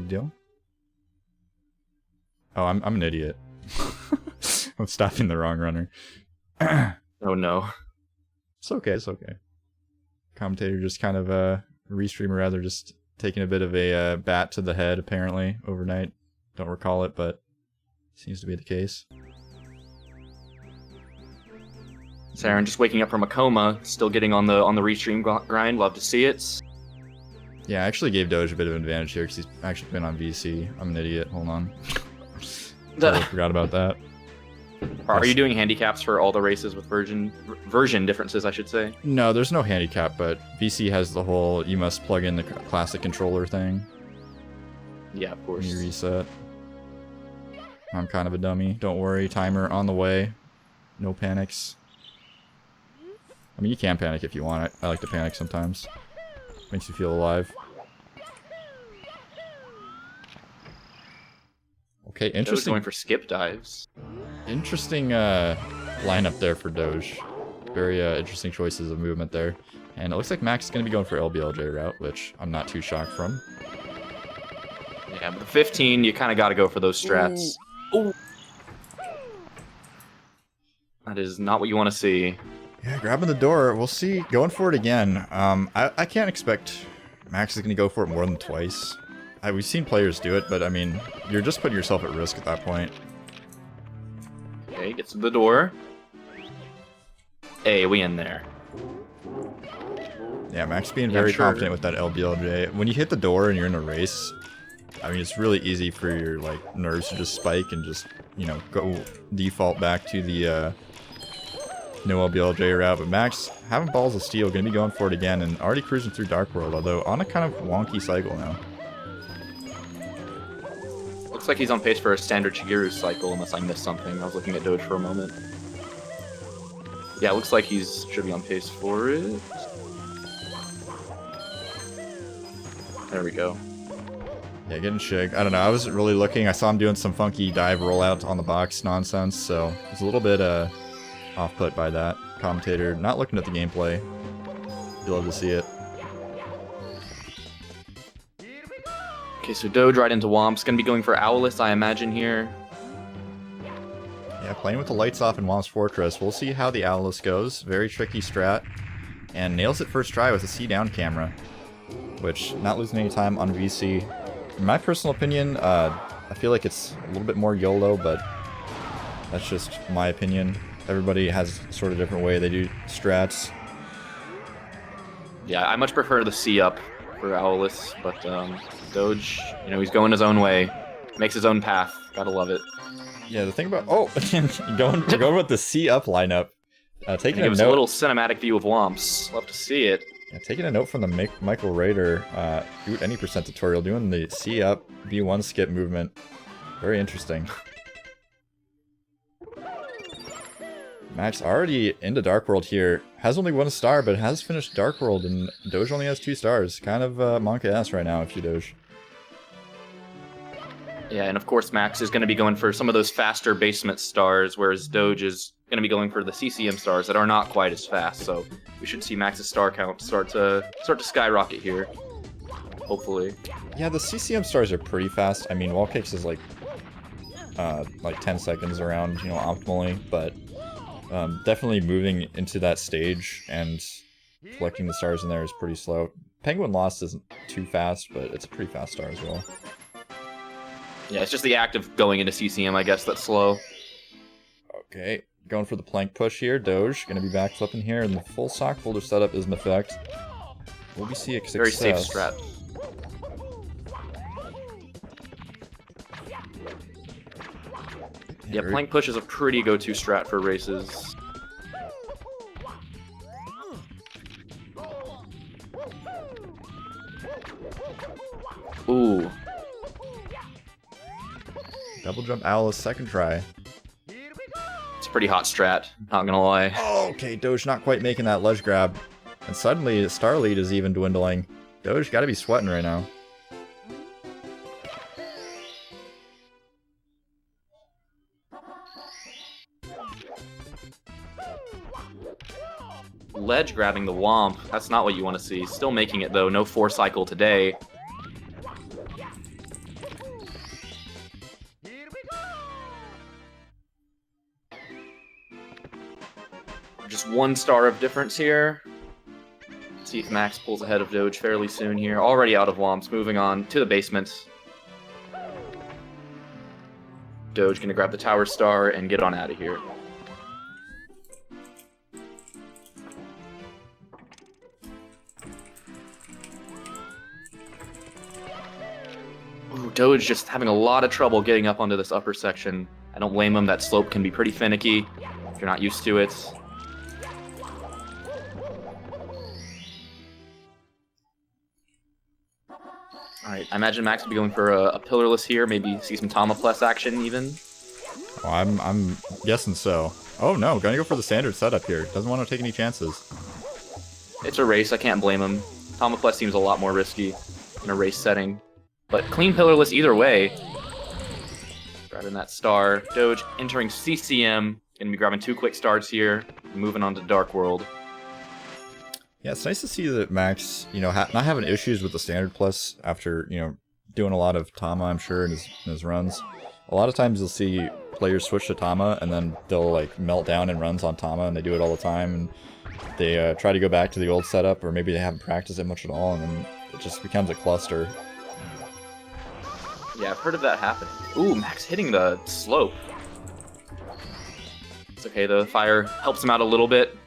Big deal. Oh, I'm an idiot. I'm stopping the wrong runner. Oh no. It's okay, it's okay. Commentator just kind of, restreamer rather, just taking a bit of a bat to the head, apparently, overnight. Don't recall it, but seems to be the case. Saren just waking up from a coma, still getting on the restream grind. Love to see it. Yeah, I actually gave Doge a bit of an advantage here because he's actually been on VC. I'm an idiot. Hold on. Totally forgot about that. Are you doing handicaps for all the races with version differences, I should say? No, there's no handicap, but VC has the whole you must plug in the classic controller thing. Yeah, of course. You reset. I'm kind of a dummy. Don't worry. Timer on the way. No panics. I mean, you can panic if you want it. I like to panic sometimes. Makes you feel alive. Okay, interesting. Going for skip dives. Interesting lineup there for Doge. Very interesting choices of movement there. And it looks like Max is going to be going for LBLJ route, which I'm not too shocked from. Yeah, but the 15, you kind of got to go for those strats. Ooh. That is not what you want to see. Yeah, grabbing the door. We'll see. Going for it again. I can't expect Max is going to go for it more than twice. We've seen players do it, but I mean, you're just putting yourself at risk at that point. Okay, gets to the door. Hey, we in there. Yeah, Max being very confident with that LBLJ. When you hit the door and you're in a race, I mean, it's really easy for your like nerves to just spike and just, you know, go default back to the no LBLJ route. But Max, having balls of steel, gonna be going for it again and already cruising through Dark World, although on a kind of wonky cycle now. Looks like he's on pace for a standard Shigeru cycle, unless I missed something. I was looking at Doge for a moment. Yeah, it looks like should be on pace for it. There we go. Yeah, getting Shig. I don't know, I wasn't really looking. I saw him doing some funky dive rollout on the box nonsense, so I was a little bit off-put by that. Commentator not looking at the gameplay. You'll love to see it. Okay, so Doge right into Womps. Gonna be going for Owlus, I imagine, here. Yeah, playing with the lights off in Womp's Fortress. We'll see how the Owlus goes. Very tricky strat. And nails it first try with a C-down camera. Which, not losing any time on VC. In my personal opinion, I feel like it's a little bit more YOLO, but that's just my opinion. Everybody has sort of different way they do strats. Yeah, I much prefer the C-up for Owlus, but Doge, you know, he's going his own way. Makes his own path. Gotta love it. Yeah, the thing about... Oh! We're going with the C-up lineup. Taking a note... a little cinematic view of Womps. Love to see it. Yeah, taking a note from the Michael Raider, do any percent tutorial, doing the C-up V1 skip movement. Very interesting. Max already into Dark World here. Has only 1 star, but has finished Dark World, and Doge only has 2 stars. Kind of Monka-ass right now, if you Doge. Yeah, and of course Max is going to be going for some of those faster basement stars, whereas Doge is going to be going for the CCM stars that are not quite as fast. So we should see Max's star count start to skyrocket here, hopefully. Yeah, the CCM stars are pretty fast. I mean, wall kicks is like 10 seconds around, you know, optimally, but definitely moving into that stage and collecting the stars in there is pretty slow. Penguin Lost isn't too fast, but it's a pretty fast star as well. Yeah, it's just the act of going into CCM, I guess, that's slow. Okay, going for the plank push here. Doge going to be back flipping here, and the full sock folder setup is in effect. Will we see a success? Very safe strat. Yeah, plank push is a pretty go-to strat for races. Ooh. Double jump Owlus, second try. It's a pretty hot strat, not gonna lie. Oh, okay, Doge not quite making that ledge grab. And suddenly, the star lead is even dwindling. Doge gotta be sweating right now. Ledge grabbing the Womp, that's not what you want to see. Still making it though, no 4 cycle today. Just 1 star of difference here. Let's see if Max pulls ahead of Doge fairly soon here. Already out of Womps, moving on to the basement. Doge gonna grab the tower star and get on out of here. Ooh, Doge just having a lot of trouble getting up onto this upper section. I don't blame him, that slope can be pretty finicky if you're not used to it. Alright, I imagine Max will be going for a pillarless here, maybe see some Tama-plus action even. Oh, I'm guessing so. Oh no, gonna go for the standard setup here. Doesn't want to take any chances. It's a race, I can't blame him. Tama-plus seems a lot more risky in a race setting. But clean pillarless either way. Grabbing that star. Doge entering CCM. Gonna be grabbing 2 quick stars here. Moving on to Dark World. Yeah, it's nice to see that Max, you know, not having issues with the standard plus after, you know, doing a lot of Tama, I'm sure, in his runs. A lot of times you'll see players switch to Tama and then they'll like melt down in runs on Tama, and they do it all the time, and they try to go back to the old setup, or maybe they haven't practiced it much at all, and then it just becomes a cluster. Yeah, I've heard of that happening. Ooh, Max hitting the slope. It's okay, the fire helps him out a little bit.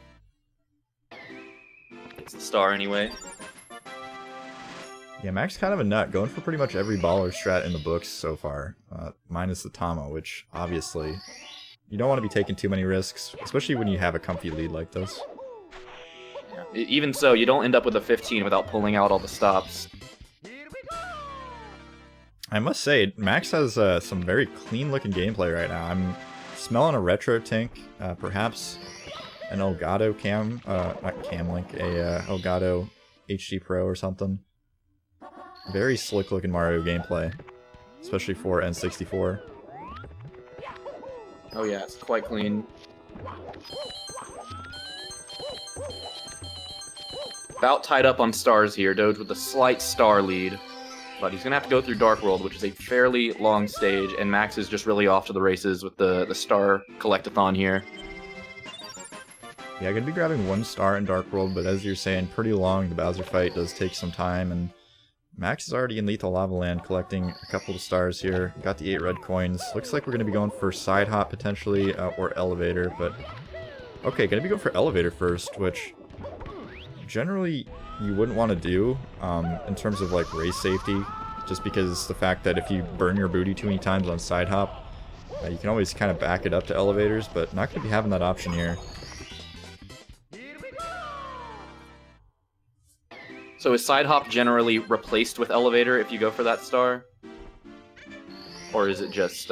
Gets the star anyway. Yeah, Max kind of a nut, going for pretty much every baller strat in the books so far, minus the Tama, which obviously you don't want to be taking too many risks, especially when you have a comfy lead like this. Yeah. Even so, you don't end up with a 15 without pulling out all the stops. I must say, Max has some very clean-looking gameplay right now. I'm smelling a retro tank, perhaps an Elgato cam, not cam link, a Elgato HD Pro or something. Very slick-looking Mario gameplay, especially for N64. Oh yeah, it's quite clean. About tied up on stars here, Doge with a slight star lead. But he's going to have to go through Dark World, which is a fairly long stage, and Max is just really off to the races with the star collectathon here. Yeah, I'm going to be grabbing 1 star in Dark World, but as you're saying, pretty long. The Bowser fight does take some time, and Max is already in Lethal Lava Land collecting a couple of stars here. Got the 8 red coins. Looks like we're going to be going for Side Hop potentially, or Elevator, but... Okay, going to be going for Elevator first, which generally you wouldn't want to do in terms of like race safety, just because the fact that if you burn your booty too many times on Side Hop, you can always kind of back it up to elevators, but not going to be having that option here. So is Side Hop generally replaced with Elevator if you go for that star? Or is it just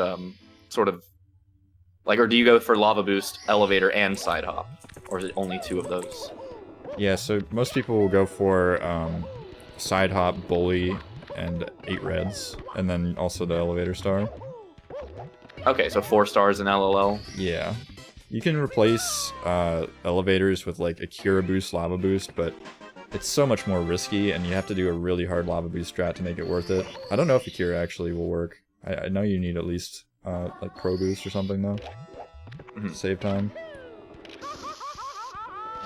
sort of like, or do you go for Lava Boost, Elevator, and Side Hop? Or is it only 2 of those? Yeah, so most people will go for Side Hop, Bully, and 8 reds, and then also the Elevator star. Okay, so 4 stars in LLL. Yeah. You can replace elevators with like a Cura Boost, Lava Boost, but it's so much more risky, and you have to do a really hard Lava Boost strat to make it worth it. I don't know if a Cura actually will work. I know you need at least like Pro Boost or something though, to save time.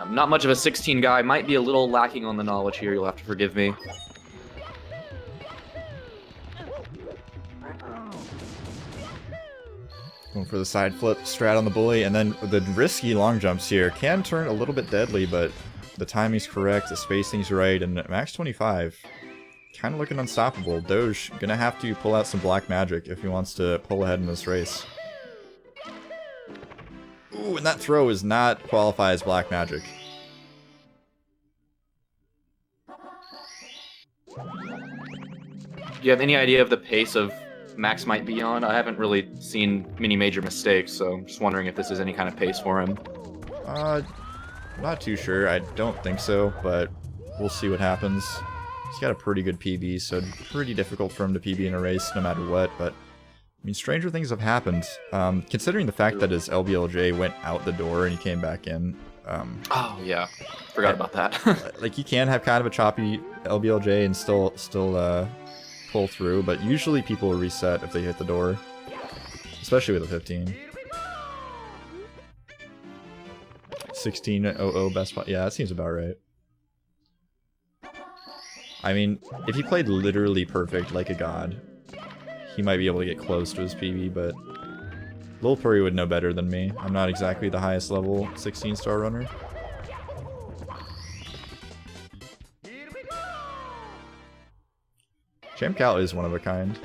I'm not much of a 16 guy, might be a little lacking on the knowledge here, you'll have to forgive me. Going for the side flip strat on the Bully, and then the risky long jumps here can turn a little bit deadly, but the timing's correct, the spacing's right, and Max25 kind of looking unstoppable. Doge gonna have to pull out some black magic if he wants to pull ahead in this race. Ooh, and that throw is not qualify as black magic. Do you have any idea of the pace of Max might be on? I haven't really seen many major mistakes, so I'm just wondering if this is any kind of pace for him. Not too sure. I don't think so, but we'll see what happens. He's got a pretty good PB, so pretty difficult for him to PB in a race no matter what, but I mean, stranger things have happened. Considering the fact that his LBLJ went out the door and he came back in. Oh, yeah. Forgot about that. Like, you can have kind of a choppy LBLJ and still pull through, but usually people will reset if they hit the door. Especially with a 15. 1600 best spot. Yeah, that seems about right. I mean, if he played literally perfect like a god, he might be able to get close to his PB, but Lil Puri would know better than me. I'm not exactly the highest level 16-star runner. Chamcal is one of a kind.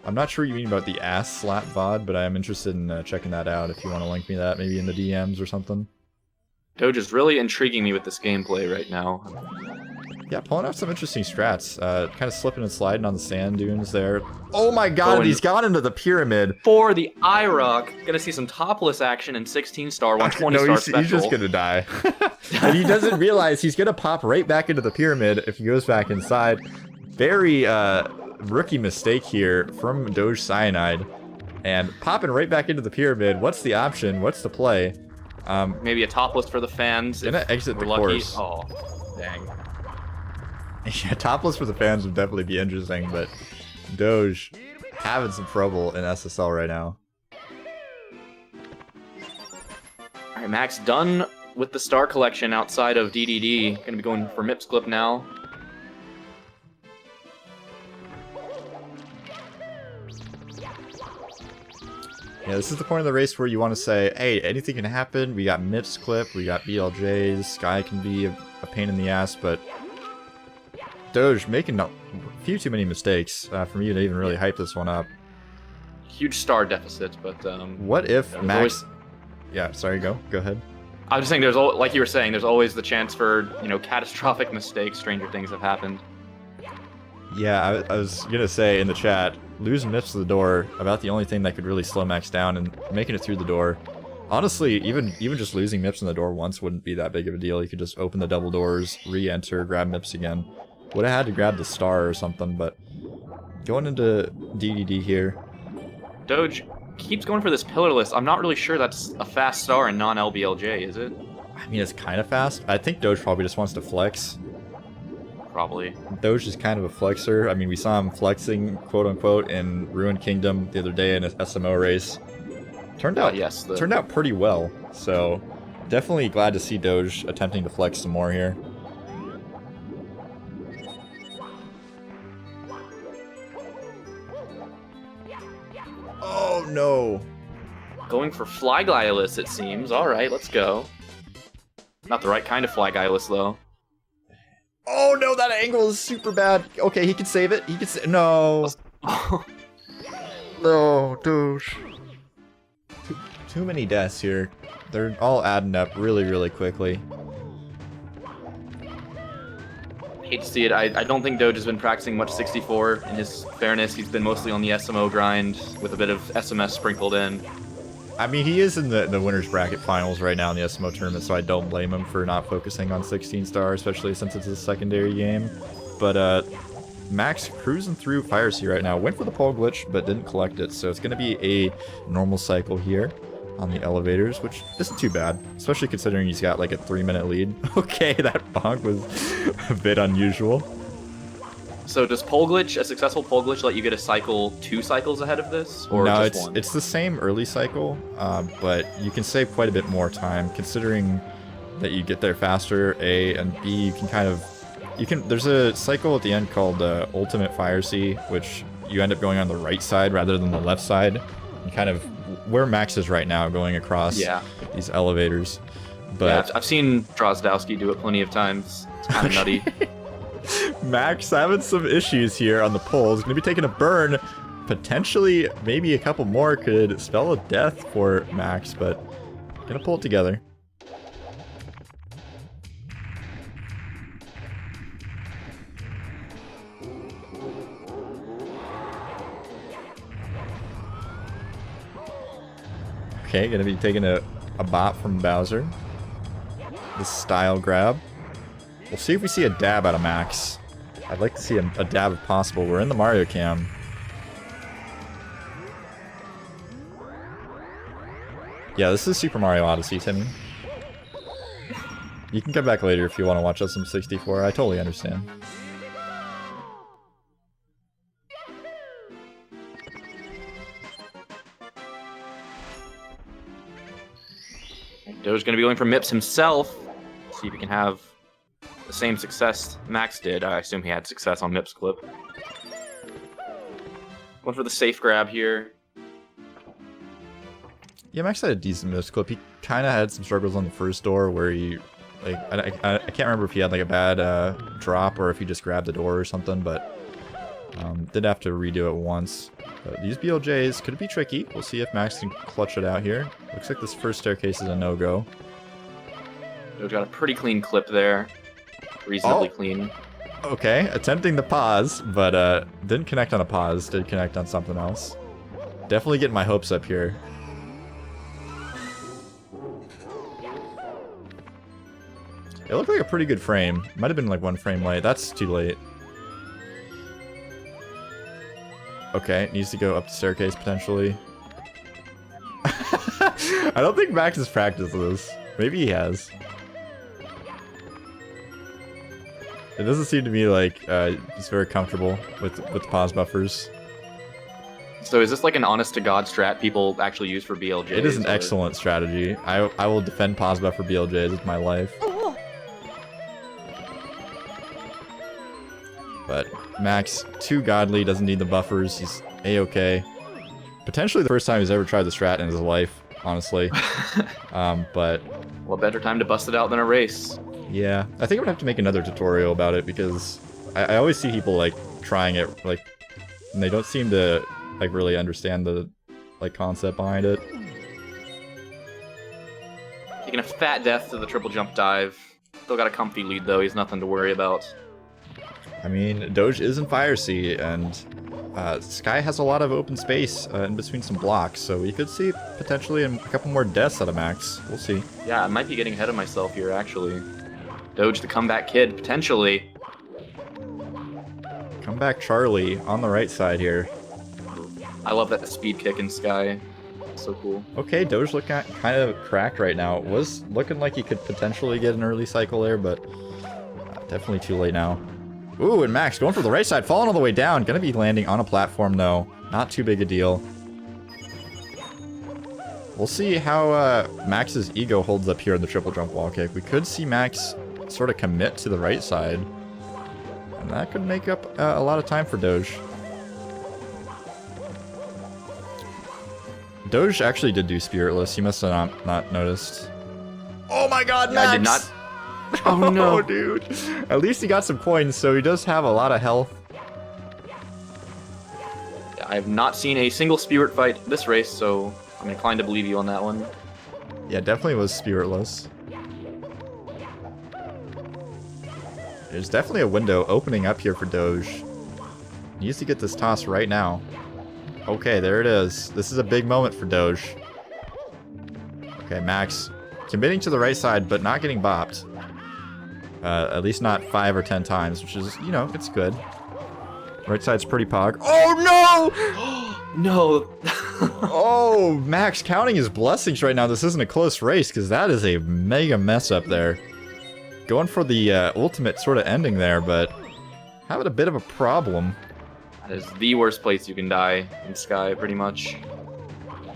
I'm not sure what you mean about the ass slap VOD, but I am interested in checking that out if you want to link me that, maybe in the DMs or something. Doge is really intriguing me with this gameplay right now. Yeah, pulling off some interesting strats. Kind of slipping and sliding on the sand dunes there. Oh my god, he's gone into the pyramid. For the IROC, gonna see some topless action in 16-star, 120-star special. He's just gonna die. And he doesn't realize he's gonna pop right back into the pyramid if he goes back inside. Very rookie mistake here from Dogecyanide. And popping right back into the pyramid. What's the option? What's the play? Maybe a topless for the fans. Gonna exit the course. Oh, dang. Yeah, topless for the fans would definitely be interesting, but Doge having some trouble in SSL right now. Alright, Max done with the star collection outside of DDD. Gonna be going for Mips Clip now. Yeah, this is the point of the race where you want to say, hey, anything can happen. We got Mips Clip, we got BLJs, Sky can be a pain in the ass, but Doge making a few too many mistakes for me to even really hype this one up. Huge star deficit, but what if Max? Yeah, sorry, go ahead. I was just saying, like you were saying, there's always the chance for catastrophic mistakes. Stranger things have happened. Yeah, I was gonna say in the chat, losing Mips to the door, about the only thing that could really slow Max down, and making it through the door. Honestly, even just losing Mips in the door once wouldn't be that big of a deal. You could just open the double doors, re-enter, grab Mips again. Would have had to grab the star or something, but going into DDD here. Doge keeps going for this pillarless. I'm not really sure that's a fast star in non-LBLJ, is it? I mean, it's kind of fast. I think Doge probably just wants to flex. Probably. Doge is kind of a flexer. I mean, we saw him flexing, quote-unquote, in Ruined Kingdom the other day in an SMO race. Turned out pretty well, so definitely glad to see Doge attempting to flex some more here. Oh no! Going for Fly Guileless, it seems. Alright, let's go. Not the right kind of Fly Guileless, though. Oh no, that angle is super bad. Okay, he can save it. He can no. No, Doge. Too many deaths here. They're all adding up really, really quickly. Hate to see it. I don't think Doge has been practicing much 64. In his fairness, he's been mostly on the SMO grind with a bit of SMS sprinkled in. I mean, he is in the winner's bracket finals right now in the SMO tournament, so I don't blame him for not focusing on 16-star, especially since it's a secondary game. But Max cruising through Fire Sea right now. Went for the pole glitch, but didn't collect it, so it's going to be a normal cycle here on the elevators, which isn't too bad, especially considering he's got like a 3-minute lead. Okay, that bonk was a bit unusual. So does pole glitch, a successful pole glitch, let you get a cycle 2 cycles ahead of this, or no, just one? It's the same early cycle, but you can save quite a bit more time, considering that you get there faster, A, and B, you can kind of... There's a cycle at the end called Ultimate Fire Sea, which you end up going on the right side rather than the left side. And kind of where Max is right now, going across these elevators. But yeah, I've seen Drozdowski do it plenty of times. It's kind of nutty. Max having some issues here on the poles. Going to be taking a burn. Potentially, maybe a couple more could spell a death for Max, but going to pull it together. Okay, going to be taking a bot from Bowser. The style grab. We'll see if we see a dab out of Max. I'd like to see a dab if possible. We're in the Mario cam. Yeah, this is Super Mario Odyssey, Timmy. You can come back later if you want to watch SM64. I totally understand. Doge going to be going for Mips himself. See if he can have the same success Max did. I assume he had success on Mips clip. Going for the safe grab here. Yeah, Max had a decent miss clip. He kind of had some struggles on the first door where he, like, I can't remember if he had like a bad drop or if he just grabbed the door or something, but did have to redo it once. But these BLJs could be tricky. We'll see if Max can clutch it out here. Looks like this first staircase is a no-go. Doge got a pretty clean clip there. Reasonably clean. Okay, attempting the pause, but didn't connect on a pause. Did connect on something else. Definitely getting my hopes up here. It looked like a pretty good frame. Might have been like 1 frame late. That's too late. Okay, needs to go up the staircase potentially. I don't think Max has practiced this. Maybe he has. It doesn't seem to me like he's very comfortable with pause buffers. So is this like an honest-to-God strat people actually use for BLJs? It is an excellent strategy. I will defend pause buffer BLJs with my life. But Max, too godly, doesn't need the buffers. He's A-okay. Potentially the first time he's ever tried the strat in his life, honestly. But... What better time to bust it out than a race? Yeah, I think I'm gonna have to make another tutorial about it because I always see people, like, trying it, like, and they don't seem to, like, really understand the, like, concept behind it. Taking a fat death to the triple jump dive. Still got a comfy lead, though. He's nothing to worry about. I mean, Doge is in Fire Sea, and Sky has a lot of open space in between some blocks, so we could see potentially a couple more deaths out of Max. We'll see. Yeah, I might be getting ahead of myself here, actually. Doge the comeback kid, potentially. Comeback Charlie on the right side here. I love that speed kick in Sky. So cool. Okay, Doge looking kind of cracked right now. It was looking like he could potentially get an early cycle there, but definitely too late now. Ooh, and Max going for the right side, falling all the way down. Gonna be landing on a platform, though. Not too big a deal. We'll see how Max's ego holds up here in the triple jump wall kick. We could see Max sort of commit to the right side. And that could make up a lot of time for Doge. Doge actually did do Spiritless. He must have not noticed. Oh my god, Max! I did not. Oh no, dude. At least he got some coins, so he does have a lot of health. I have not seen a single Spirit fight this race, so I'm inclined to believe you on that one. Yeah, definitely was Spiritless. There's definitely a window opening up here for Doge. Needs to get this toss right now. Okay, there it is. This is a big moment for Doge. Okay, Max committing to the right side, but not getting bopped. At least not 5 or 10 times, which is, you know, it's good. Right side's pretty pog. Oh, no! No! Oh, Max counting his blessings right now. This isn't a close race, because that is a mega mess up there. Going for the ultimate sort of ending there, but having a bit of a problem. That is the worst place you can die in Sky, pretty much.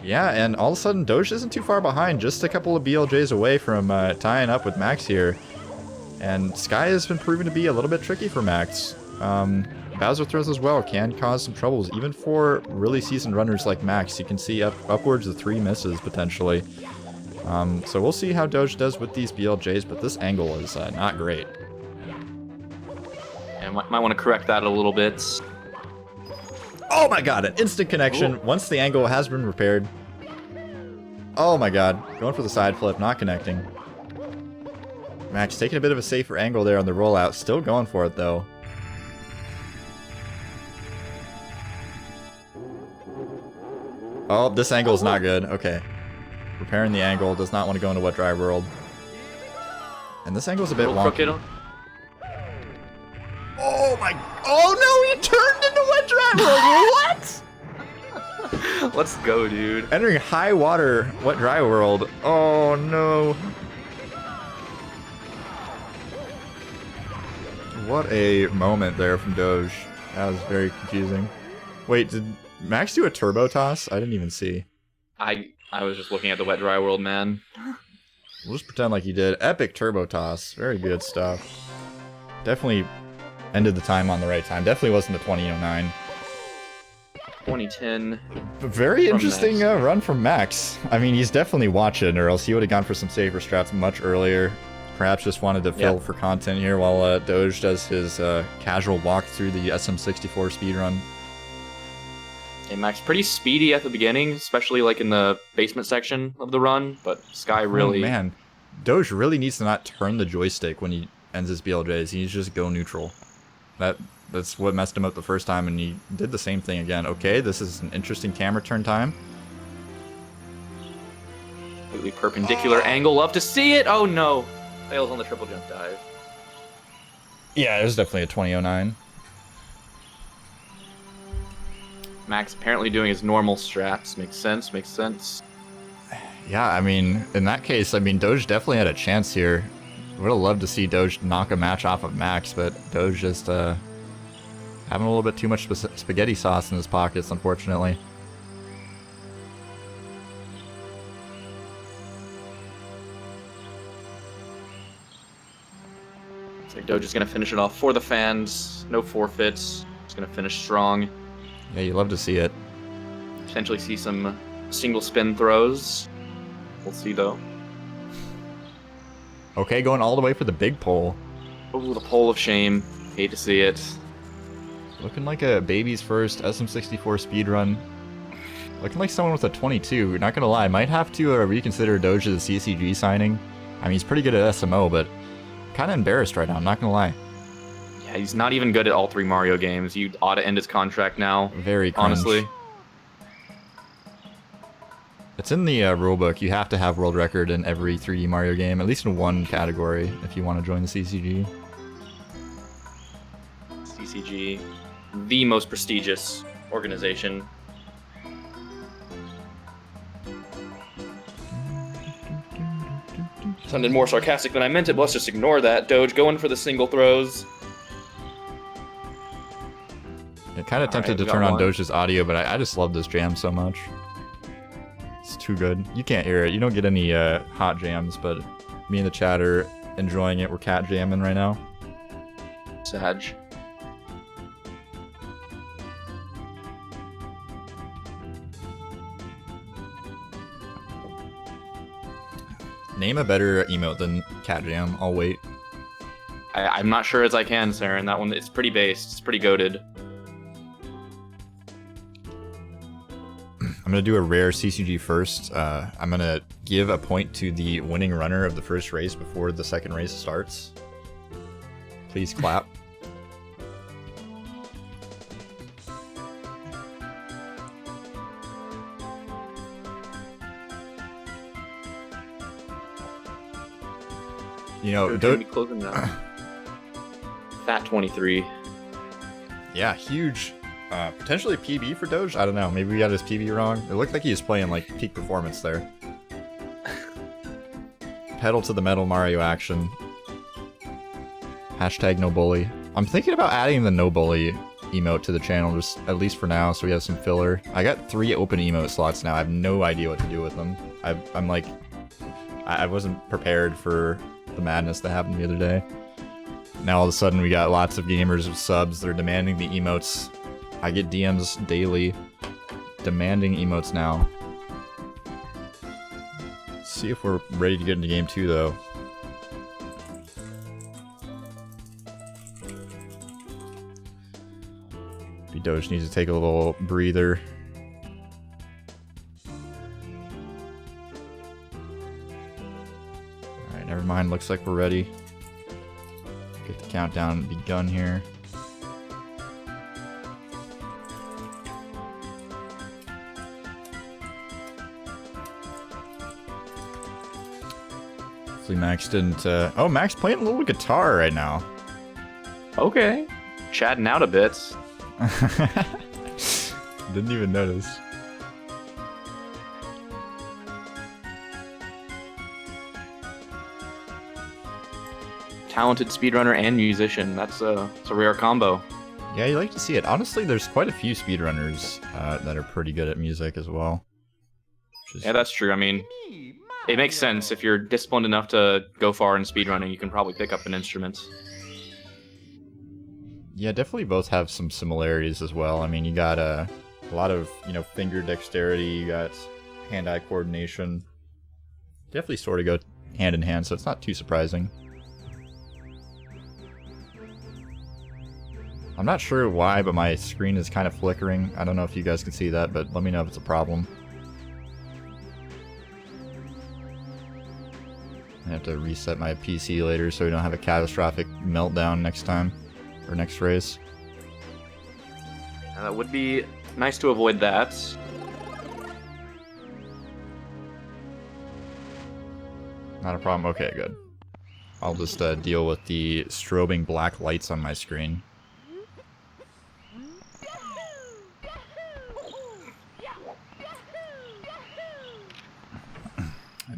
Yeah, and all of a sudden, Doge isn't too far behind. Just a couple of BLJs away from tying up with Max here. And Sky has been proven to be a little bit tricky for Max. Bowser throws as well can cause some troubles, even for really seasoned runners like Max. You can see upwards of 3 misses, potentially. So we'll see how Doge does with these BLJs, but this angle is not great. And might want to correct that a little bit. Oh my god, an instant connection. Ooh. Once the angle has been repaired. Oh my god, going for the side flip, not connecting. Max taking a bit of a safer angle there on the rollout, still going for it though. Oh, this angle is not good. Okay. Repairing the angle, does not want to go into Wet Dry World. And this angle's a bit wonky. Oh my... Oh no, he turned into Wet Dry World! What? Let's go, dude. Entering high water Wet Dry World. Oh no. What a moment there from Doge. That was very confusing. Wait, did Max do a turbo toss? I didn't even see. I was just looking at the Wet Dry World, man. We'll just pretend like he did. Epic turbo toss. Very good stuff. Definitely ended the time on the right time. Definitely wasn't the 2009. 2010. Very interesting run from Max. I mean, he's definitely watching, or else he would have gone for some safer strats much earlier. Perhaps just wanted to fill for content here while Doge does his casual walk through the SM64 speedrun. Okay, Max pretty speedy at the beginning, especially like in the basement section of the run, but Sky really... Oh, man. Doge really needs to not turn the joystick when he ends his BLJs. He needs to just go neutral. That's what messed him up the first time, and he did the same thing again. Okay, this is an interesting camera turn time. Completely perpendicular angle. Love to see it! Oh no! Fails on the triple jump dive. Yeah, it was definitely a 2009. Max apparently doing his normal strats. Makes sense, makes sense. Yeah, I mean, in that case, I mean, Doge definitely had a chance here. Would have loved to see Doge knock a match off of Max, but Doge just having a little bit too much spaghetti sauce in his pockets, unfortunately. Looks like Doge is going to finish it off for the fans. No forfeits. He's going to finish strong. Yeah, you love to see it. Potentially see some single spin throws. We'll see though. Okay, going all the way for the big pole. Oh, the pole of shame. Hate to see it. Looking like a baby's first SM64 speedrun. Looking like someone with a 22. Not gonna lie, might have to reconsider Doge as a CCG signing. I mean, he's pretty good at SMO, but kind of embarrassed right now, I'm not gonna lie. Yeah, he's not even good at all 3 Mario games. You ought to end his contract now. Very cringe. Honestly. It's in the rulebook. You have to have world record in every 3D Mario game, at least in one category, if you want to join the CCG. CCG, the most prestigious organization. Sounded more sarcastic than I meant it, but let's just ignore that. Doge going for the single throws. It kind of tempted to turn on Doge's audio, but I just love this jam so much. It's too good. You can't hear it. You don't get any hot jams, but me and the chat are enjoying it. We're cat jamming right now. Sag. Name a better emote than cat jam. I'll wait. I'm not sure as I can, Saren. That one, it's pretty based. It's pretty goated. I'm going to do a rare CCG first. I'm going to give a point to the winning runner of the first race before the second race starts. Please clap. You know, be closing now. Fat 23. Yeah, huge. Potentially PB for Doge? I don't know. Maybe we got his PB wrong. It looked like he was playing like peak performance there. Pedal to the metal Mario action. Hashtag no bully. I'm thinking about adding the no bully emote to the channel, just at least for now, so we have some filler. I got 3 open emote slots now. I have no idea what to do with them. I'm like, I wasn't prepared for the madness that happened the other day. Now all of a sudden we got lots of gamers with subs that are demanding the emotes. I get DMs daily demanding emotes now. Let's see if we're ready to get into game 2 though. Doge needs to take a little breather. Alright, never mind. Looks like we're ready. Get the countdown begun here. Hopefully Max didn't... Oh, Max playing a little guitar right now. Okay. Chatting out a bit. Didn't even notice. Talented speedrunner and musician. That's a rare combo. Yeah, you like to see it. Honestly, there's quite a few speedrunners that are pretty good at music as well. Yeah, that's true. I mean, it makes sense. If you're disciplined enough to go far in speedrunning, you can probably pick up an instrument. Yeah, definitely both have some similarities as well. I mean, you got a lot of, finger dexterity, you got hand-eye coordination. Definitely sort of go hand in hand, so it's not too surprising. I'm not sure why, but my screen is kind of flickering. I don't know if you guys can see that, but let me know if it's a problem. I have to reset my PC later so we don't have a catastrophic meltdown next time, or next race. That would be nice to avoid that. Not a problem. Okay, good. I'll just deal with the strobing black lights on my screen.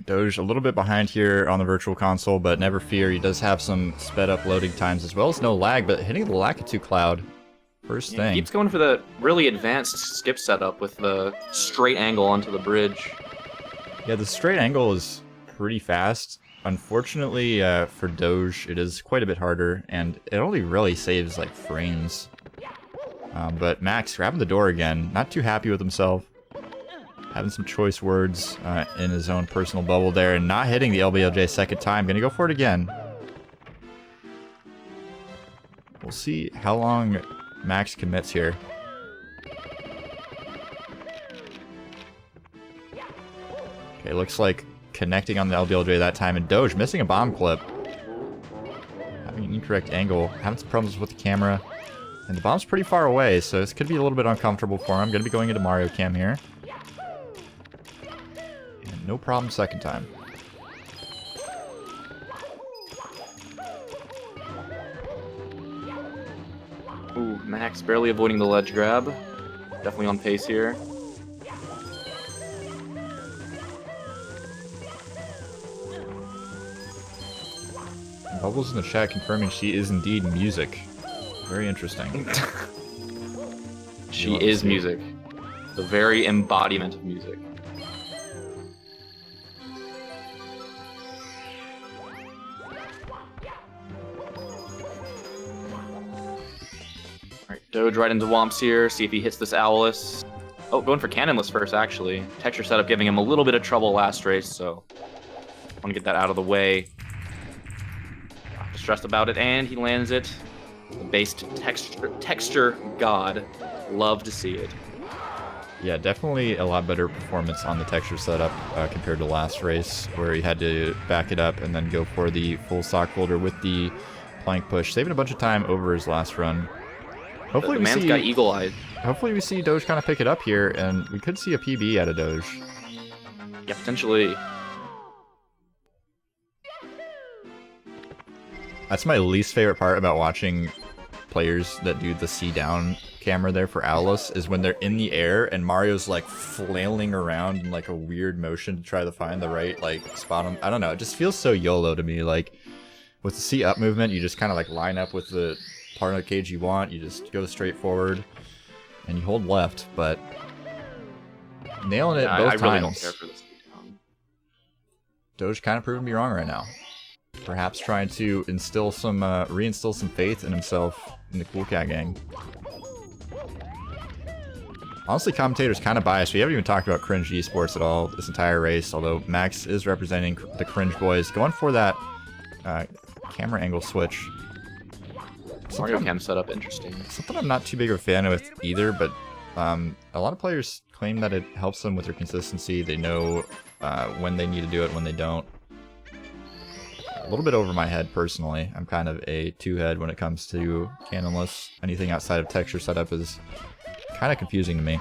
Doge a little bit behind here on the Virtual Console, but never fear, he does have some sped up loading times as well as no lag, but hitting the Lakitu Cloud, first thing. He keeps going for the really advanced skip setup with the straight angle onto the bridge. Yeah, the straight angle is pretty fast. Unfortunately, for Doge, it is quite a bit harder, and it only really saves, like, frames. But Max grabbing the door again, not too happy with himself. Having some choice words in his own personal bubble there, and not hitting the LBLJ second time. Gonna go for it again. We'll see how long Max commits here. Okay, looks like connecting on the LBLJ that time, and Doge missing a bomb clip. Having an incorrect angle, having some problems with the camera. And the bomb's pretty far away, so this could be a little bit uncomfortable for him. Gonna be going into Mario Cam here. And no problem second time. Ooh, Max barely avoiding the ledge grab. Definitely on pace here. Bubbles in the chat confirming she is indeed music. Very interesting. She is music. The very embodiment of music. Alright, Doge right into Womps here. See if he hits this Owlus. Oh, going for Cannonless first, actually. Texture setup giving him a little bit of trouble last race, so want to get that out of the way. Not stressed about it, and he lands it. The based texture god. Love to see it. Yeah, definitely a lot better performance on the texture setup compared to last race, where he had to back it up and then go for the full sock holder with the plank push, saving a bunch of time over his last run. Hopefully The man's got eagle-eyed. Hopefully we see Doge kind of pick it up here, and we could see a PB out of Doge. Yeah, potentially. That's my least favorite part about watching players that do the C-down camera there for Owlus, is when they're in the air and Mario's like flailing around in like a weird motion to try to find the right like spot on. I don't know, it just feels so YOLO to me. Like with the C-up movement, you just kind of like line up with the part of the cage you want, you just go straight forward and you hold left, but nailing it both I times. really don't care for this C-down. Doge kind of proving me wrong right now. Perhaps trying to instill some, reinstill some faith in himself in the Cool Cat gang. Honestly, commentator's kind of biased. We haven't even talked about Cringe Esports at all this entire race, although Max is representing the Cringe boys. Going for that camera angle switch. Mario Cam setup, interesting. Something I'm not too big of a fan of either, but a lot of players claim that it helps them with their consistency. They know when they need to do it, when they don't. A little bit over my head, personally. I'm kind of a two-head when it comes to cannonless. Anything outside of texture setup is kind of confusing to me.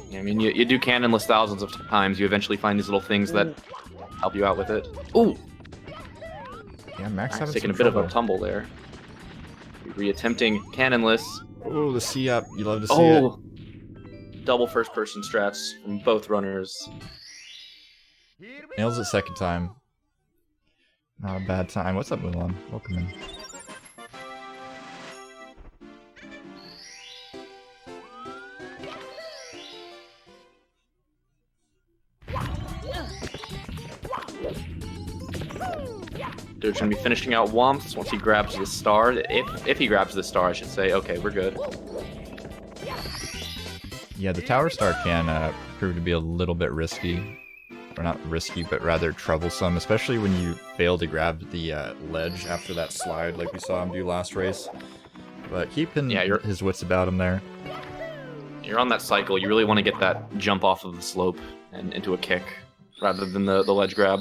Yeah, I mean, you do cannonless thousands of times, you eventually find these little things that help you out with it. Ooh! Yeah, Max having taking a some bit trouble. of a tumble there. Reattempting cannonless. Oh, the C-up. You love to see Oh! Double first-person strats from both runners. it. Nails it second time. Not a bad time. What's up, Mulan? Welcome in. Doge gonna be finishing out Womps once he grabs the star. If he grabs the star, I should say. Okay, we're good. Yeah, the tower star can prove to be a little bit risky. Or not risky, but rather troublesome, especially when you fail to grab the ledge after that slide like we saw him do last race. But keeping his wits about him there. You're on that cycle. You really want to get that jump off of the slope and into a kick rather than the ledge grab.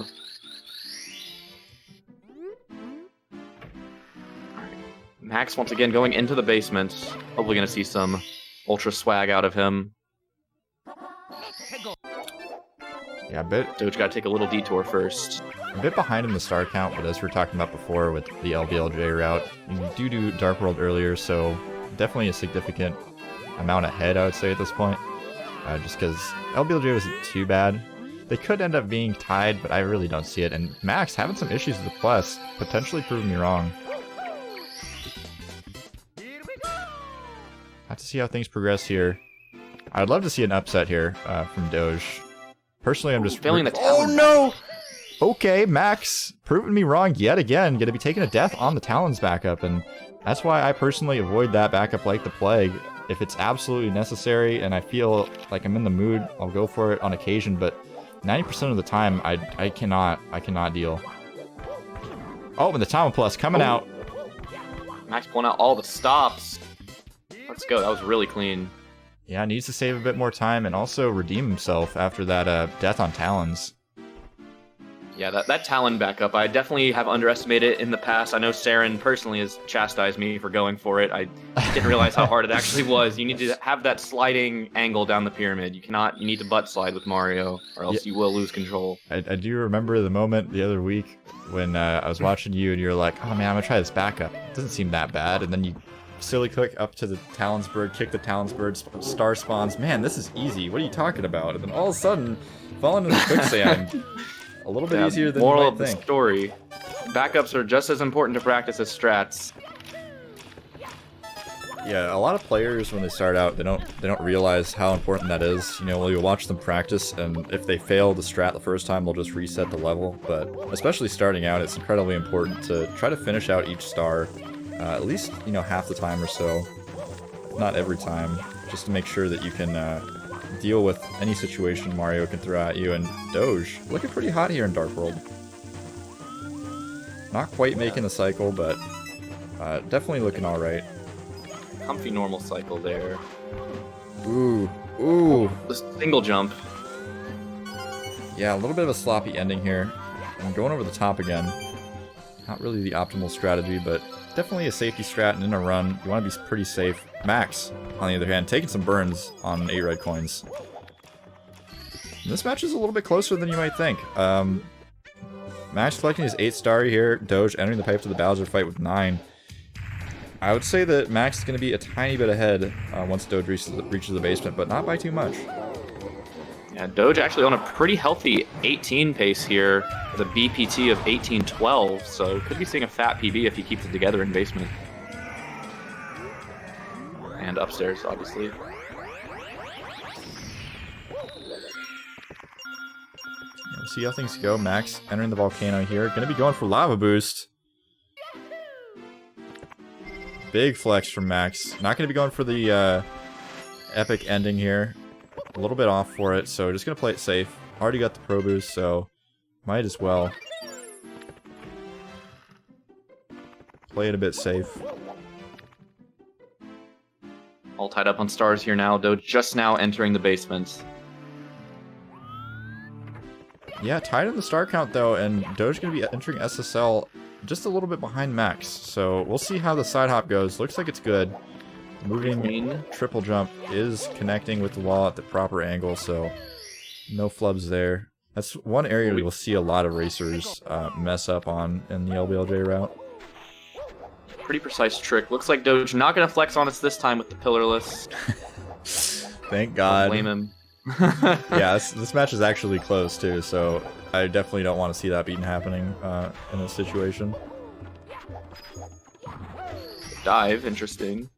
Max once again going into the basement. Hopefully going to see some ultra swag out of him. Yeah, Doge got to take a little detour first. A bit behind in the star count, but as we were talking about before with the LBLJ route, you do Dark World earlier, so definitely a significant amount ahead, I would say, at this point. Just because LBLJ wasn't too bad. They could end up being tied, but I really don't see it. And Max having some issues with the plus, potentially proving me wrong. Have to see how things progress here. I'd love to see an upset here from Doge. Personally, I'm just failing the Talon. Oh no! Okay, Max proving me wrong yet again. Gonna be taking a death on the Talon's backup, and that's why I personally avoid that backup like the plague. If it's absolutely necessary and I feel like I'm in the mood, I'll go for it on occasion, but 90% of the time, I cannot deal. Oh, and the Talon Plus coming out. Max pulling out all the stops. Let's go, that was really clean. Yeah, needs to save a bit more time and also redeem himself after that death on Talons. Yeah, that Talon backup, I definitely have underestimated it in the past. I know Saren personally has chastised me for going for it. I didn't realize how hard it actually was. You need to have that sliding angle down the pyramid. You need to butt slide with Mario, or else you will lose control. I do remember the moment the other week when I was watching you and you're like, oh man, I'm gonna try this backup. It doesn't seem that bad. And then you silly click up to the Talon's bird, kick the Talon's bird, star spawns. Man, this is easy. What are you talking about? And then all of a sudden, fall into the quicksand. A little bit easier than moral you of might the think. Story. Backups are just as important to practice as strats. Yeah, a lot of players when they start out, they don't realize how important that is. You know, well, you'll watch them practice, and if they fail the strat the first time, they'll just reset the level. But especially starting out, it's incredibly important to try to finish out each star, at least, you know, half the time or so. Not every time, just to make sure that you can deal with any situation Mario can throw at you. And Doge, looking pretty hot here in Dark World. Not quite making the cycle, but definitely looking alright. Comfy normal cycle there. Ooh, ooh. The single jump. Yeah, a little bit of a sloppy ending here. I'm going over the top again. Not really the optimal strategy, but definitely a safety strat and in a run. You want to be pretty safe. Max, on the other hand, taking some burns on 8 red coins. And this match is a little bit closer than you might think. Max collecting his 8 star here. Doge entering the pipe to the Bowser fight with 9. I would say that Max is going to be a tiny bit ahead once Doge reaches the basement, but not by too much. Yeah, Doge actually on a pretty healthy 18 pace here with a BPT of 1812, so could be seeing a fat PB if he keeps it together in basement. And upstairs, obviously. We'll see how things go. Max entering the volcano here. Going to be going for Lava Boost. Big flex from Max. Not going to be going for the epic ending here. A little bit off for it, so just going to play it safe. Already got the Pro Boost, so might as well play it a bit safe. All tied up on stars here now. Doge just now entering the basement. Yeah, tied in the star count though, and Doge going to be entering SSL just a little bit behind Max. So we'll see how the side hop goes. Looks like it's good. Moving triple jump is connecting with the wall at the proper angle, so no flubs there. That's one area we will see a lot of racers mess up on in the LBLJ route. Pretty precise trick. Looks like Doge not going to flex on us this time with the pillarless. Thank God. Blame him. Yeah, this match is actually close too, so I definitely don't want to see that beating happening in this situation. Dive, interesting.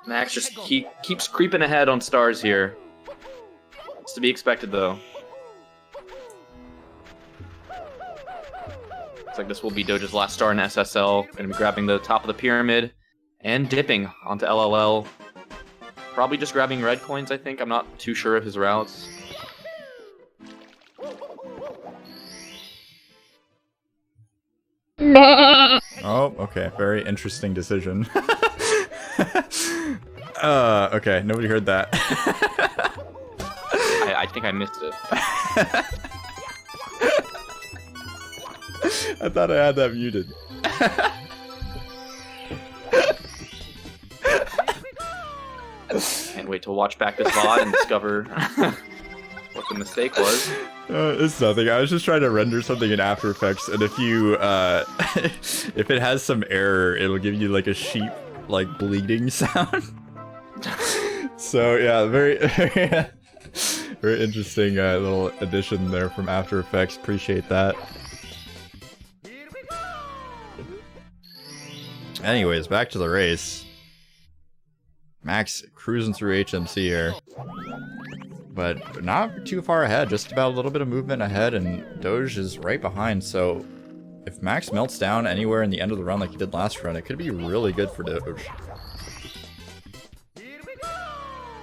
Max just keeps creeping ahead on stars here. It's to be expected, though. Looks like this will be Doge's last star in SSL. Going to be grabbing the top of the pyramid and dipping onto LLL. Probably just grabbing red coins, I think. I'm not too sure of his routes. Oh, okay. Very interesting decision. Okay. Nobody heard that. I think I missed it. I thought I had that muted. Can't wait to watch back this VOD and discover what the mistake was. It's nothing. I was just trying to render something in After Effects, and if you, if it has some error, it'll give you like a sheep, like bleeding sound. So yeah, very, very interesting little addition there from After Effects. Appreciate that. Anyways, back to the race. Max cruising through HMC here. But not too far ahead, just about a little bit of movement ahead, and Doge is right behind, so if Max melts down anywhere in the end of the run like he did last run, it could be really good for Doge.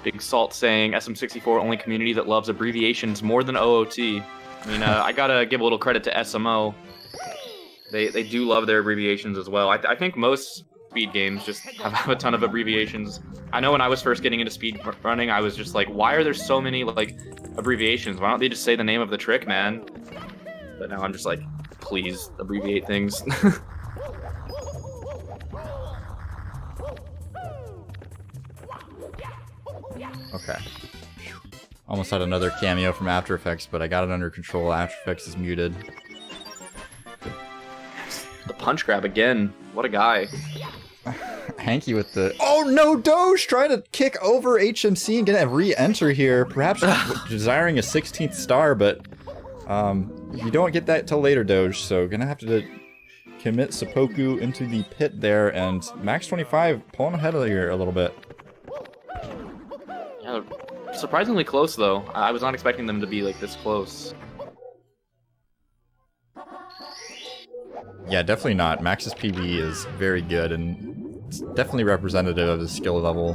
Big Salt saying SM64 only community that loves abbreviations more than OOT. I mean, I gotta give a little credit to SMO. They do love their abbreviations as well. I think most speed games just have a ton of abbreviations. I know when I was first getting into speed running, I was just like, why are there so many like abbreviations? Why don't they just say the name of the trick, man? But now I'm just like, please abbreviate things. Okay. Almost had another cameo from After Effects, but I got it under control. After Effects is muted. The punch grab again. What a guy. Hanky with the... Oh no, Doge trying to kick over HMC and gonna re-enter here. Perhaps desiring a 16th star, but you don't get that till later, Doge. So gonna have to commit seppuku into the pit there, and Max25 pulling ahead of here a little bit. Yeah, surprisingly close though. I was not expecting them to be like this close. Yeah, definitely not. Max's PB is very good, and it's definitely representative of his skill level.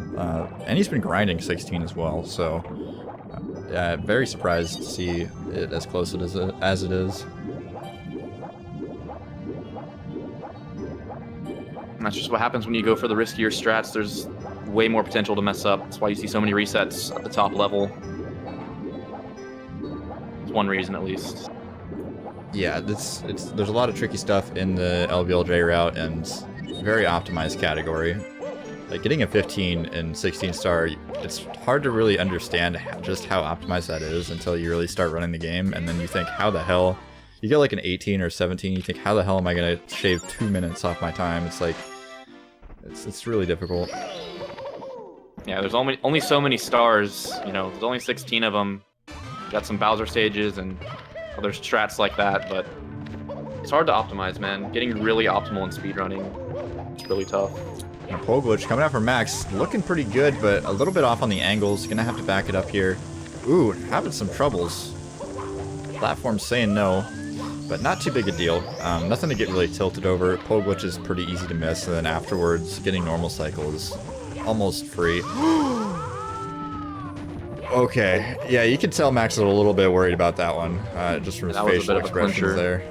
And he's been grinding 16 as well, so yeah, very surprised to see it as close as it is. And that's just what happens when you go for the riskier strats. There's way more potential to mess up. That's why you see so many resets at the top level. It's one reason at least. Yeah, there's a lot of tricky stuff in the LBLJ route, and very optimized category. Like getting a 15 and 16 star, it's hard to really understand just how optimized that is until you really start running the game, and then you think, how the hell? You get like an 18 or 17, you think, how the hell am I gonna shave 2 minutes off my time? It's like, it's really difficult. Yeah, there's only so many stars, you know, there's only 16 of them. Got some Bowser stages and other strats like that, but it's hard to optimize, man. Getting really optimal in speedrunning, it's really tough. And a pole glitch coming out from Max, looking pretty good, but a little bit off on the angles. Gonna have to back it up here. Ooh, having some troubles. Platform's saying no, but not too big a deal. Nothing to get really tilted over. Pole glitch is pretty easy to miss, and then afterwards, getting normal cycle is almost free. Okay, yeah, you can tell Max is a little bit worried about that one, just from his facial expressions there.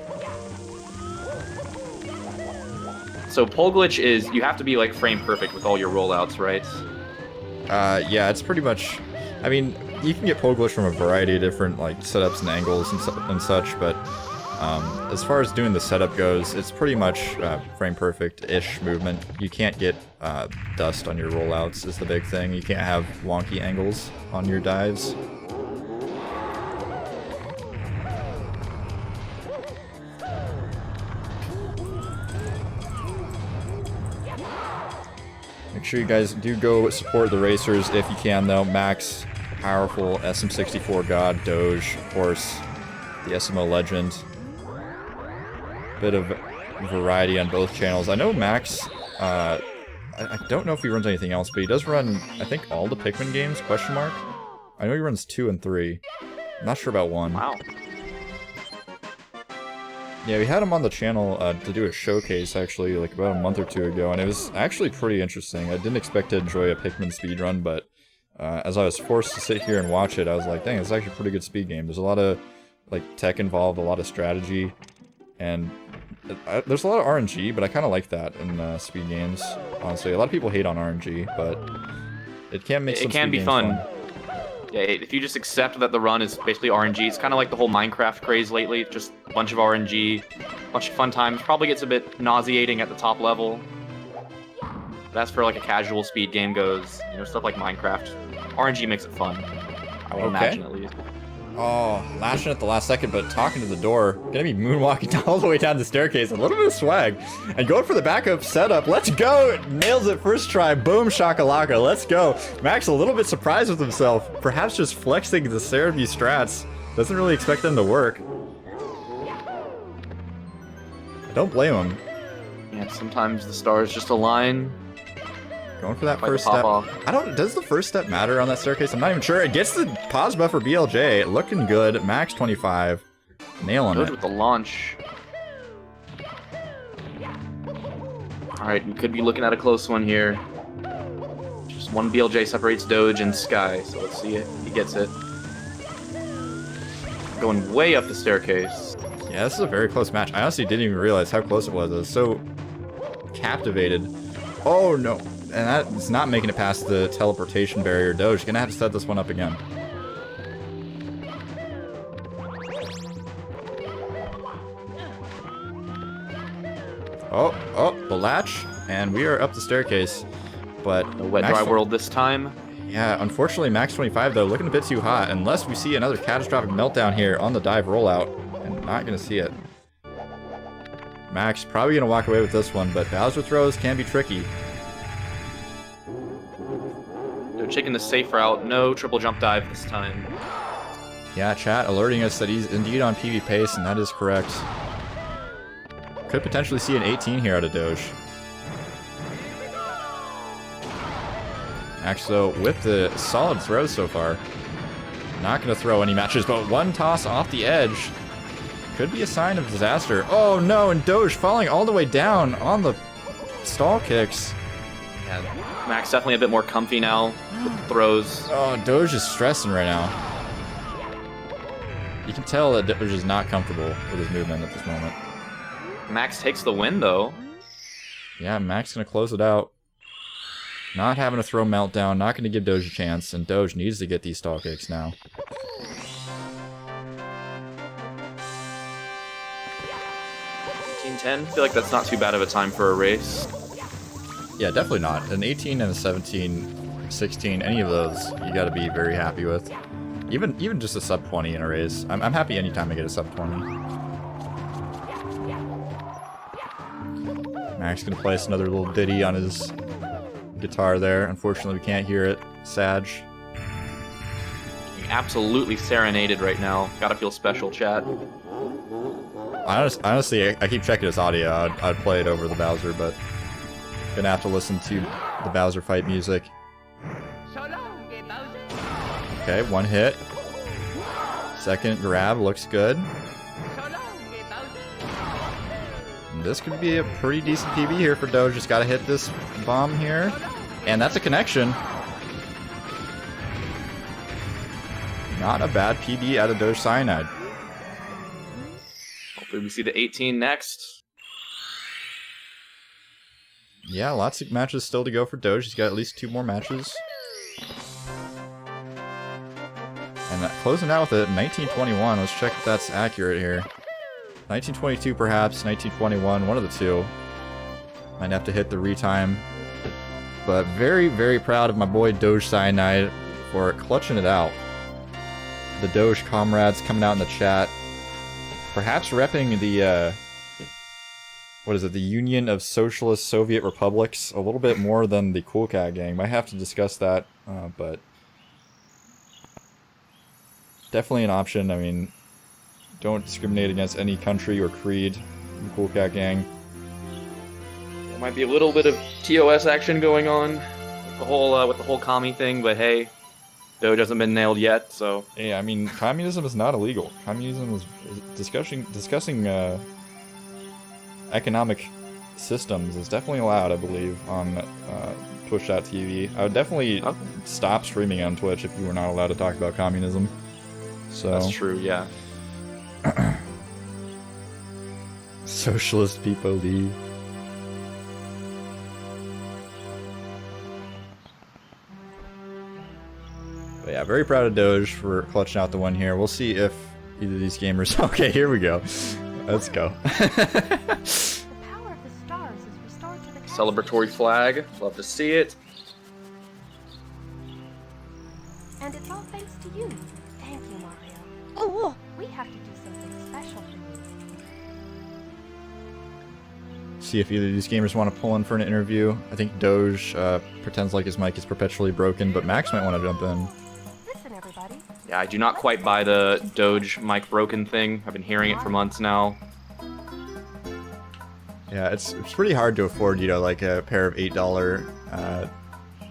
So pole glitch is, you have to be like frame perfect with all your rollouts, right? Yeah, it's pretty much, I mean, you can get pole glitch from a variety of different like setups and angles and such, but as far as doing the setup goes, it's pretty much frame perfect-ish movement. You can't get dust on your rollouts is the big thing. You can't have wonky angles on your dives. Make sure you guys do go support the racers if you can, though. Max, powerful SM64 god, Doge, of course, the SMO legend. Bit of variety on both channels. I know Max I don't know if he runs anything else, but he does run, I think, all the Pikmin games, question mark? I know he runs 2 and 3. I'm not sure about 1. Wow. Yeah, we had him on the channel to do a showcase, actually, like about a month or 2 ago, and it was actually pretty interesting. I didn't expect to enjoy a Pikmin speedrun, but as I was forced to sit here and watch it, I was like, dang, it's actually a pretty good speed game. There's a lot of, like, tech involved, a lot of strategy, and there's a lot of RNG, but I kind of like that in speed games, honestly. A lot of people hate on RNG, but it can make some It can speed be games fun. Yeah, if you just accept that the run is basically RNG, it's kind of like the whole Minecraft craze lately. Just a bunch of RNG, a bunch of fun times. Probably gets a bit nauseating at the top level. That's for like a casual speed game goes. You know, stuff like Minecraft. RNG makes it fun. I would imagine at least. Oh, lashing at the last second, but talking to the door. Gonna be moonwalking all the way down the staircase. A little bit of swag. And going for the backup setup. Let's go! Nails it first try. Boom shakalaka. Let's go. Max a little bit surprised with himself. Perhaps just flexing the Cerebi strats. Doesn't really expect them to work. I don't blame him. Yeah, sometimes the stars just align. Going for that Like first the pop step. off. I don't. Does the first step matter on that staircase? I'm not even sure. It gets the pause buffer BLJ. Looking good. Max25. Nailing Goes it. with the launch. Alright, we could be looking at a close one here. Just one BLJ separates Doge and Sky, so let's see if he gets it. Going way up the staircase. Yeah, this is a very close match. I honestly didn't even realize how close it was. I was so captivated. Oh no. And that's not making it past the teleportation barrier. Doge gonna have to set this one up again. Oh, the latch, and we are up the staircase. But The wet dry world this time. yeah, unfortunately, Max25 though looking a bit too hot. Unless we see another catastrophic meltdown here on the dive rollout, and not gonna see it. Max probably gonna walk away with this one, but Bowser throws can be tricky. They're taking the safe route. No triple jump dive this time. Yeah, chat alerting us that he's indeed on PB pace, and that is correct. Could potentially see an 18 here out of Doge. Max, though, with the solid throws so far. Not going to throw any matches, but one toss off the edge. Could be a sign of disaster. Oh no, and Doge falling all the way down on the stall kicks. Yeah, Max definitely a bit more comfy now with the throws. Oh, Doge is stressing right now. You can tell that Doge is not comfortable with his movement at this moment. Max takes the win though. Yeah, Max gonna close it out. Not having to throw meltdown, not gonna give Doge a chance, and Doge needs to get these stall kicks now. I feel like that's not too bad of a time for a race. Yeah, definitely not. An 18 and a 17, 16, any of those, you gotta be very happy with. Even just a sub 20 in a race. I'm happy anytime I get a sub 20. Max gonna place another little ditty on his guitar there. Unfortunately, we can't hear it. Sag. Absolutely serenaded right now. Gotta feel special, chat. Honestly, I keep checking his audio. I'd play it over the Bowser, but gonna have to listen to the Bowser fight music. Okay, one hit. Second grab looks good. And this could be a pretty decent PB here for Doge. Just gotta hit this bomb here. And that's a connection. Not a bad PB out of Dogecyanide. Hopefully we see the 18 next. Yeah, lots of matches still to go for Doge. He's got at least 2 more matches. And closing out with a 1921. Let's check if that's accurate here. 1922 perhaps, 1921, one of the two. Might have to hit the retime. But very, very proud of my boy Dogecyanide for clutching it out. The Doge comrades coming out in the chat. Perhaps repping the, what is it, the Union of Socialist Soviet Republics a little bit more than the Cool Cat Gang. Might have to discuss that, but definitely an option. I mean, don't discriminate against any country or creed in the Cool Cat Gang. Might be a little bit of TOS action going on with the whole commie thing, but hey, Doge hasn't been nailed yet, so. Hey, I mean, communism is not illegal. Communism is discussing economic systems is definitely allowed, I believe, on Twitch.tv. I would definitely stop streaming on Twitch if you were not allowed to talk about communism. So that's true, yeah. Socialist people leave. But yeah, very proud of Doge for clutching out the win here. We'll see if either of these gamers... Okay, here we go. Let's go. Celebratory flag. Love to see it. And it's all thanks to you. Thank you, Mario. Oh, we have to do something special for you. See if either of these gamers want to pull in for an interview. I think Doge pretends like his mic is perpetually broken, but Max might want to jump in. Listen, everybody. Yeah, I do not quite buy the Doge mic broken thing. I've been hearing it for months now. Yeah, it's pretty hard to afford, you know, like a pair of $8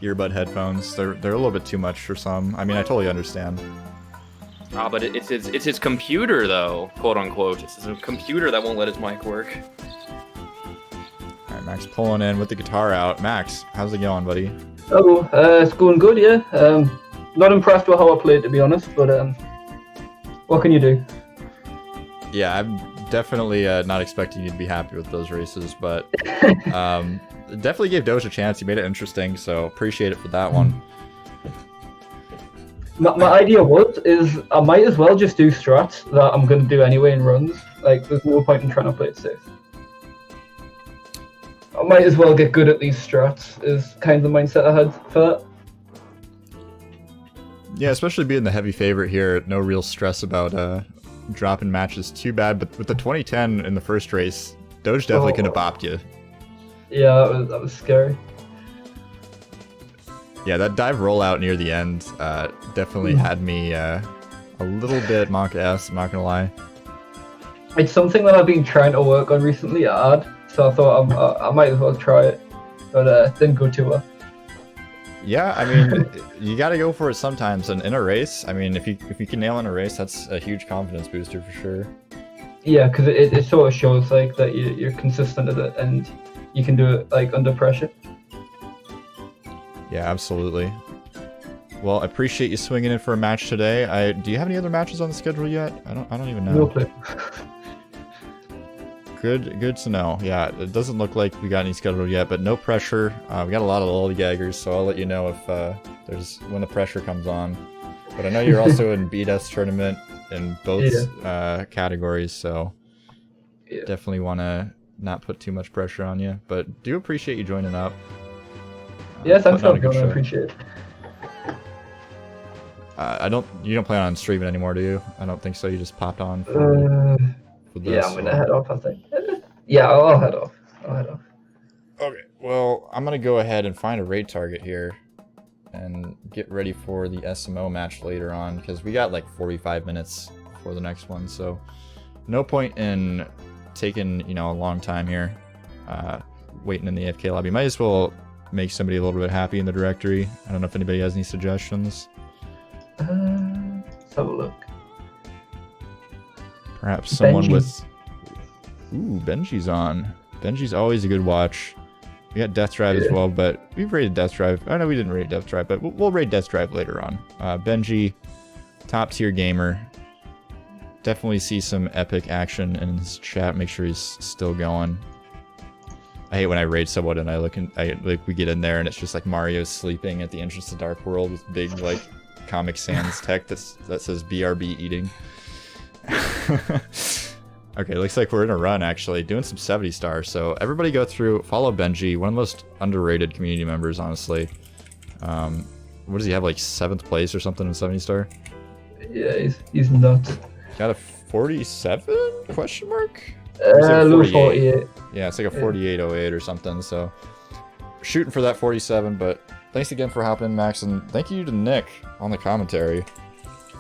earbud headphones. They're a little bit too much for some. I mean, I totally understand. But it's his computer, though, quote unquote. It's his computer that won't let his mic work. All right, Max pulling in with the guitar out. Max, how's it going, buddy? Oh, it's going good, yeah. Not impressed with how I played, to be honest, but what can you do? Yeah, I'm definitely not expecting you to be happy with those races, but definitely gave Doge a chance. He made it interesting, so appreciate it for that one. My idea is I might as well just do strats that I'm going to do anyway in runs. Like, there's no point in trying to play it safe. I might as well get good at these strats, is kind of the mindset I had for that. Yeah, especially being the heavy favorite here, no real stress about dropping matches too bad, but with the 2010 in the first race, Doge definitely could have bopped you. Yeah, that was scary. Yeah, that dive rollout near the end definitely had me a little bit mock-ass, I'm not gonna lie. It's something that I've been trying to work on recently at AD, so I thought I might as well try it, but it didn't go too well. Yeah, I mean, you gotta go for it sometimes, and in a race, I mean, if you can nail in a race, that's a huge confidence booster for sure. Yeah, because it sort of shows like that you're consistent at it, and you can do it like under pressure. Yeah, absolutely. Well, I appreciate you swinging in for a match today. Do you have any other matches on the schedule yet? I don't even know. No clue. Good to know. Yeah, it doesn't look like we got any scheduled yet, but no pressure. We got a lot of lollygaggers, so I'll let you know if when the pressure comes on. But I know you're also in BDS tournament in both categories, so definitely want to not put too much pressure on you. But do appreciate you joining up. Yeah, thanks for having me. I appreciate it. You don't plan on streaming anymore, do you? I don't think so. You just popped on for this. Yeah, I'm gonna head off, I think. Yeah, I'll head off. Okay, well, I'm gonna go ahead and find a raid target here and get ready for the SMO match later on, because we got like 45 minutes for the next one, so no point in taking, you know, a long time here waiting in the AFK lobby. Might as well make somebody a little bit happy in the directory. I don't know if anybody has any suggestions. Let's have a look. Perhaps someone Benji. with... Ooh, Benji's on. Benji's always a good watch. We got Death Drive as well, but we've raided Death Drive. I know we didn't raid Death Drive, but we'll raid Death Drive later on. Benji, top tier gamer. Definitely see some epic action in his chat. Make sure he's still going. I hate when I raid someone and we get in there and it's just like Mario's sleeping at the entrance to Dark World with big like Comic Sans tech that says BRB eating. Okay, looks like we're in a run actually, doing some 70 stars. So everybody go through, follow Benji, one of the most underrated community members, honestly. What does he have, like 7th place or something in 70 star? Yeah, he's nuts. Got a 47 question mark? Low 48. Yeah, it's like a 4808 or something, so shooting for that 47, but thanks again for hopping in, Max, and thank you to Nick on the commentary.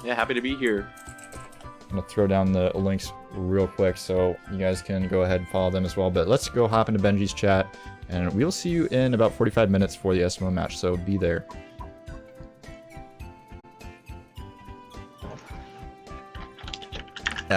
Yeah, happy to be here. I'm gonna throw down the links real quick so you guys can go ahead and follow them as well, but let's go hop into Benji's chat, And we will see you in about 45 minutes for the SMO match, so be there.